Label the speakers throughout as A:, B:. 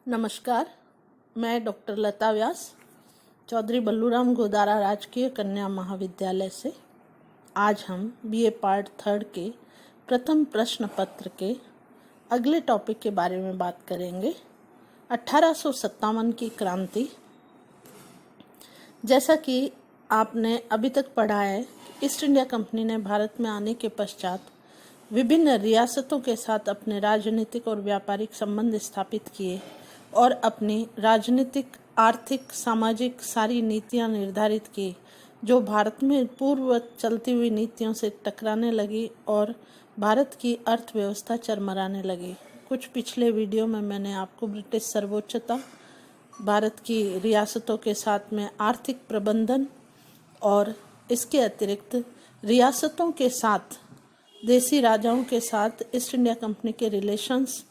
A: नमस्कार, मैं डॉक्टर लता व्यास चौधरी बल्लूराम गोदारा राजकीय कन्या महाविद्यालय से आज हम बीए पार्ट 3 के प्रथम प्रश्न पत्र के अगले टॉपिक के बारे में बात करेंगे। 1857 की क्रांति। जैसा कि आपने अभी तक पढ़ा है, ईस्ट इंडिया कंपनी ने भारत में आने के पश्चात विभिन्न रियासतों के साथ अपने राजनीतिक और व्यापारिक संबंध स्थापित किए और अपनी राजनीतिक, आर्थिक, सामाजिक सारी नीतियां निर्धारित की जो भारत में पूर्व चलती हुई नीतियों से टकराने लगी और भारत की अर्थव्यवस्था चरमराने लगी। कुछ पिछले वीडियो में मैंने आपको ब्रिटिश सर्वोच्चता, भारत की रियासतों के साथ में आर्थिक प्रबंधन और इसके अतिरिक्त रियासतों के साथ, देसी राजाओं के साथ ईस्ट इंडिया कंपनी के रिलेशंस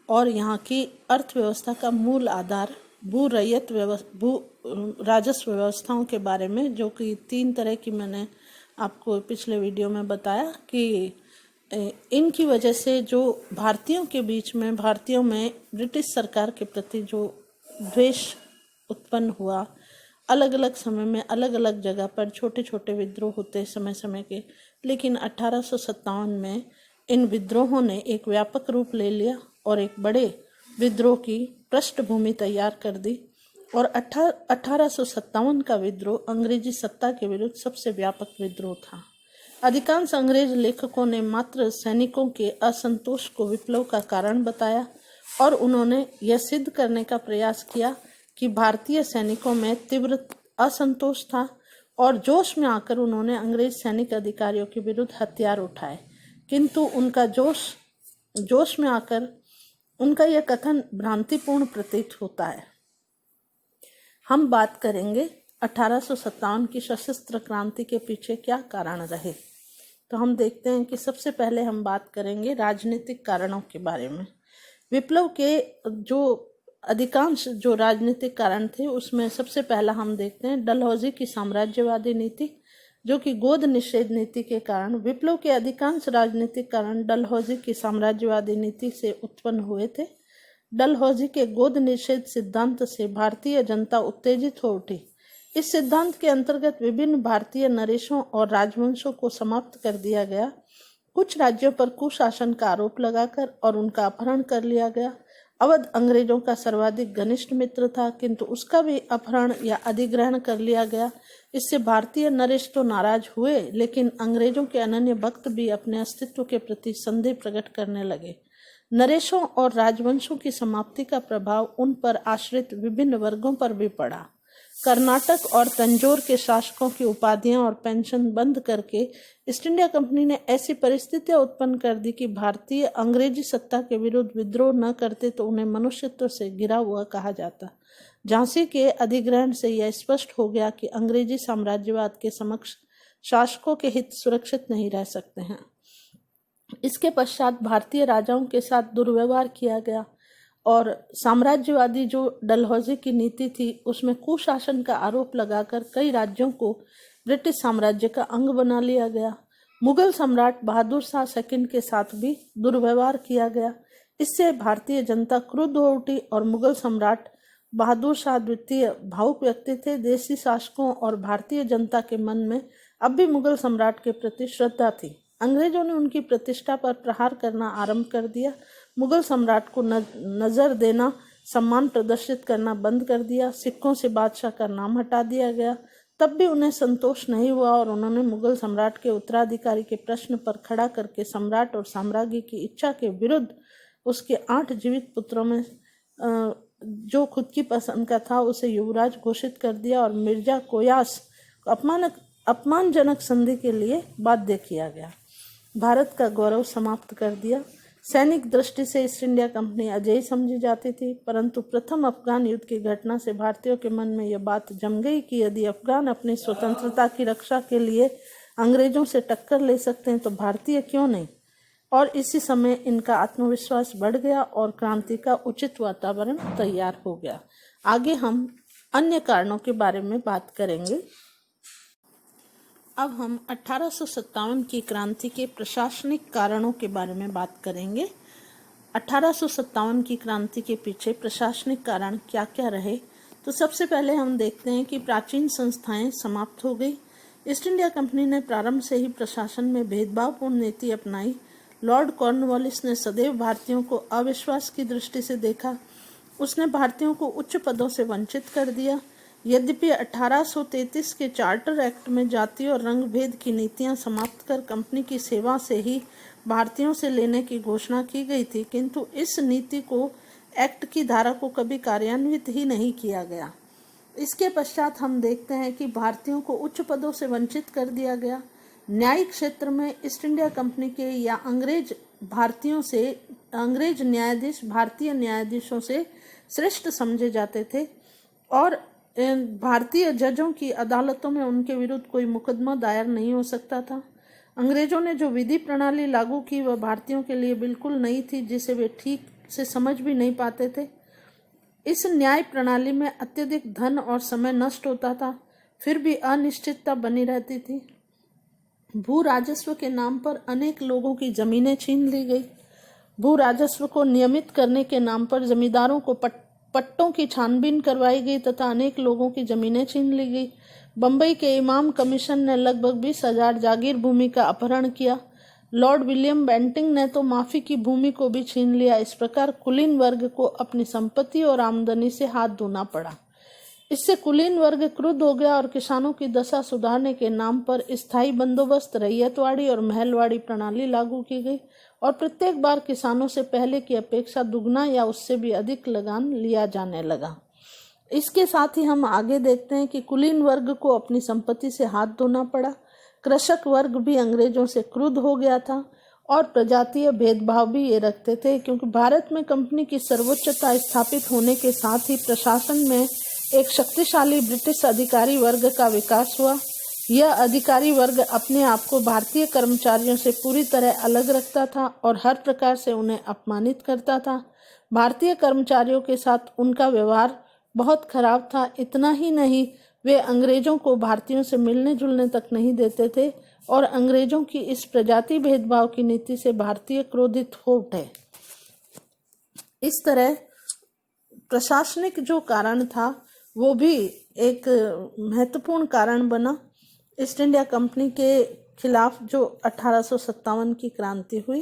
A: और यहाँ की अर्थव्यवस्था का मूल आधार भू राजस्व व्यवस्थाओं के बारे में, जो कि 3 तरह की मैंने आपको पिछले वीडियो में बताया कि इनकी वजह से जो भारतीयों के बीच में, भारतीयों में ब्रिटिश सरकार के प्रति जो द्वेष उत्पन्न हुआ, अलग अलग समय में अलग अलग जगह पर छोटे छोटे विद्रोह होते समय समय के, लेकिन 1857 में इन विद्रोहों ने एक व्यापक रूप ले लिया और एक बड़े विद्रोह की पृष्ठभूमि तैयार कर दी। और 1857 का विद्रोह अंग्रेजी सत्ता के विरुद्ध सबसे व्यापक विद्रोह था। अधिकांश अंग्रेज लेखकों ने मात्र सैनिकों के असंतोष को विप्लव का कारण बताया और उन्होंने यह सिद्ध करने का प्रयास किया कि भारतीय सैनिकों में तीव्र असंतोष था और जोश में आकर उन्होंने अंग्रेज सैनिक अधिकारियों के विरुद्ध हथियार उठाए। किंतु उनका जोश में आकर उनका यह कथन भ्रांतिपूर्ण प्रतीत होता है। हम बात करेंगे 1857 की सशस्त्र क्रांति के पीछे क्या कारण रहे। तो हम देखते हैं कि सबसे पहले हम बात करेंगे राजनीतिक कारणों के बारे में। विप्लव के जो अधिकांश जो राजनीतिक कारण थे, उसमें सबसे पहला हम देखते हैं डलहौजी की साम्राज्यवादी नीति, जो कि गोद निषेध नीति के कारण विप्लव के अधिकांश राजनीतिक कारण डलहौजी की साम्राज्यवादी नीति से उत्पन्न हुए थे। डलहौजी के गोद निषेध सिद्धांत से भारतीय जनता उत्तेजित हो उठी। इस सिद्धांत के अंतर्गत विभिन्न भारतीय नरेशों और राजवंशों को समाप्त कर दिया गया। कुछ राज्यों पर कुशासन का आरोप लगाकर और उनका अपहरण कर लिया गया। अवध अंग्रेजों का सर्वाधिक घनिष्ठ मित्र था, किंतु उसका भी अपहरण या अधिग्रहण कर लिया गया। इससे भारतीय नरेश तो नाराज हुए, लेकिन अंग्रेजों के अनन्य भक्त भी अपने अस्तित्व के प्रति संदेह प्रकट करने लगे। नरेशों और राजवंशों की समाप्ति का प्रभाव उन पर आश्रित विभिन्न वर्गों पर भी पड़ा। कर्नाटक और तंजौर के शासकों की उपाधियां और पेंशन बंद करके ईस्ट इंडिया कंपनी ने ऐसी परिस्थितियां उत्पन्न कर दी कि भारतीय अंग्रेजी सत्ता के विरुद्ध विद्रोह न करते तो उन्हें मनुष्यत्व से गिरा हुआ कहा जाता। झांसी के अधिग्रहण से यह स्पष्ट हो गया कि अंग्रेजी साम्राज्यवाद के समक्ष शासकों के हित सुरक्षित नहीं रह सकते हैं। इसके पश्चात भारतीय राजाओं के साथ दुर्व्यवहार किया गया और साम्राज्यवादी जो डलहौजी की नीति थी, उसमें कुशासन का आरोप लगाकर कई राज्यों को ब्रिटिश साम्राज्य का अंग बना लिया गया। मुगल सम्राट बहादुर शाह सेकंड के साथ भी दुर्व्यवहार किया गया। इससे भारतीय जनता क्रुद्ध हो उठी और मुगल सम्राट बहादुर शाह द्वितीय भावुक व्यक्ति थे। देसी शासकों और भारतीय जनता के मन में अब भी मुगल सम्राट के प्रति श्रद्धा थी। अंग्रेजों ने उनकी प्रतिष्ठा पर प्रहार करना आरंभ कर दिया। मुगल सम्राट को नजर देना, सम्मान प्रदर्शित करना बंद कर दिया। सिखों से बादशाह का नाम हटा दिया गया। तब भी उन्हें संतोष नहीं हुआ और उन्होंने मुगल सम्राट के उत्तराधिकारी के प्रश्न पर खड़ा करके सम्राट और साम्राज्ञी की इच्छा के विरुद्ध उसके 8 जीवित पुत्रों में जो खुद की पसंद का था उसे युवराज घोषित कर दिया और मिर्जा कोयास को अपमानजनक संधि के लिए बाध्य किया गया। भारत का गौरव समाप्त कर दिया। सैनिक दृष्टि से ईस्ट इंडिया कंपनी अजेय समझी जाती थी, परंतु प्रथम अफगान युद्ध की घटना से भारतीयों के मन में यह बात जम गई कि यदि अफगान अपनी स्वतंत्रता की रक्षा के लिए अंग्रेजों से टक्कर ले सकते हैं तो भारतीय क्यों नहीं। और इसी समय इनका आत्मविश्वास बढ़ गया और क्रांति का उचित वातावरण तैयार हो गया। आगे हम अन्य कारणों के बारे में बात करेंगे। अब हम 1857 की क्रांति के प्रशासनिक कारणों के बारे में बात करेंगे। 1857 की क्रांति के पीछे प्रशासनिक कारण क्या क्या रहे, तो सबसे पहले हम देखते हैं कि प्राचीन संस्थाएं समाप्त हो गई। ईस्ट इंडिया कंपनी ने प्रारंभ से ही प्रशासन में भेदभावपूर्ण नीति अपनाई। लॉर्ड कॉर्नवालिस ने सदैव भारतीयों को अविश्वास की दृष्टि से देखा। उसने भारतीयों को उच्च पदों से वंचित कर दिया। यद्यपि 1833 के चार्टर एक्ट में जाति और रंग भेद की नीतियां समाप्त कर कंपनी की सेवा से ही भारतीयों से लेने की घोषणा की गई थी, किंतु इस नीति को एक्ट की धारा को कभी कार्यान्वित ही नहीं किया गया। इसके पश्चात हम देखते हैं कि भारतीयों को उच्च पदों से वंचित कर दिया गया। न्यायिक क्षेत्र में ईस्ट इंडिया कंपनी के या अंग्रेज न्यायाधीश भारतीय न्यायाधीशों से श्रेष्ठ समझे जाते थे और भारतीय जजों की अदालतों में उनके विरुद्ध कोई मुकदमा दायर नहीं हो सकता था। अंग्रेजों ने जो विधि प्रणाली लागू की वह भारतीयों के लिए बिल्कुल नई थी, जिसे वे ठीक से समझ भी नहीं पाते थे। इस न्याय प्रणाली में अत्यधिक धन और समय नष्ट होता था, फिर भी अनिश्चितता बनी रहती थी। भू राजस्व के नाम पर अनेक लोगों की जमीनें छीन ली गई। भू राजस्व को नियमित करने के नाम पर जमींदारों को पट्टों की छानबीन करवाई गई तथा अनेक लोगों की जमीनें छीन ली गई। बम्बई के इमाम कमीशन ने लगभग 20,000 जागीर भूमि का अपहरण किया। लॉर्ड विलियम बेंटिंग ने तो माफी की भूमि को भी छीन लिया। इस प्रकार कुलीन वर्ग को अपनी संपत्ति और आमदनी से हाथ धोना पड़ा। इससे कुलीन वर्ग क्रुद्ध हो गया और किसानों की दशा सुधारने के नाम पर स्थायी बंदोबस्त, रैयतवाड़ी और महलवाड़ी प्रणाली लागू की गई और प्रत्येक बार किसानों से पहले की अपेक्षा दुगना या उससे भी अधिक लगान लिया जाने लगा। इसके साथ ही हम आगे देखते हैं कि कुलीन वर्ग को अपनी संपत्ति से हाथ धोना पड़ा। कृषक वर्ग भी अंग्रेजों से क्रुद्ध हो गया था और प्रजातीय भेदभाव भी ये रखते थे, क्योंकि भारत में कंपनी की सर्वोच्चता स्थापित होने के साथ ही प्रशासन में एक शक्तिशाली ब्रिटिश अधिकारी वर्ग का विकास हुआ। यह अधिकारी वर्ग अपने आप को भारतीय कर्मचारियों से पूरी तरह अलग रखता था और हर प्रकार से उन्हें अपमानित करता था। भारतीय कर्मचारियों के साथ उनका व्यवहार बहुत खराब था। इतना ही नहीं, वे अंग्रेजों को भारतीयों से मिलने जुलने तक नहीं देते थे और अंग्रेजों की इस प्रजाति भेदभाव की नीति से भारतीय क्रोधित हो उठे। इस तरह प्रशासनिक जो कारण था वो भी एक महत्वपूर्ण कारण बना। ईस्ट इंडिया कंपनी के खिलाफ जो 1857 की क्रांति हुई